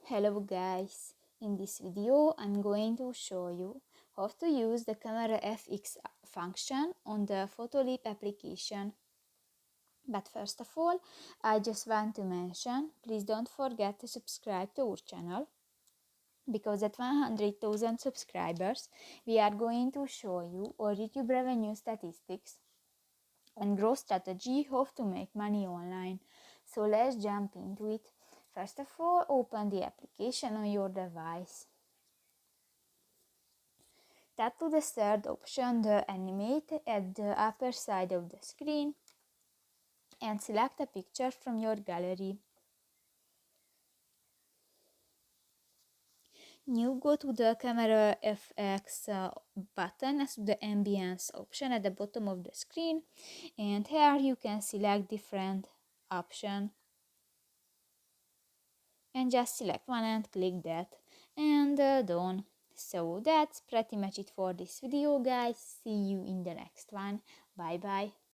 Hello guys, in this video I'm going to show you how to use the camera FX function on the Photoleap application. But first of all, I just want to mention, please don't forget to subscribe to our channel, because at 100,000 subscribers we are going to show you our YouTube revenue statistics and growth strategy, how to make money online. So let's jump into it. First of all, open the application on your device. Tap to the third option, the animate, at the upper side of the screen, and select a picture from your gallery. Now go to the camera FX button as to the ambience option at the bottom of the screen, and here you can select different options and just select one and click that, and done. So that's pretty much it for this video guys. See you in the next one. Bye bye.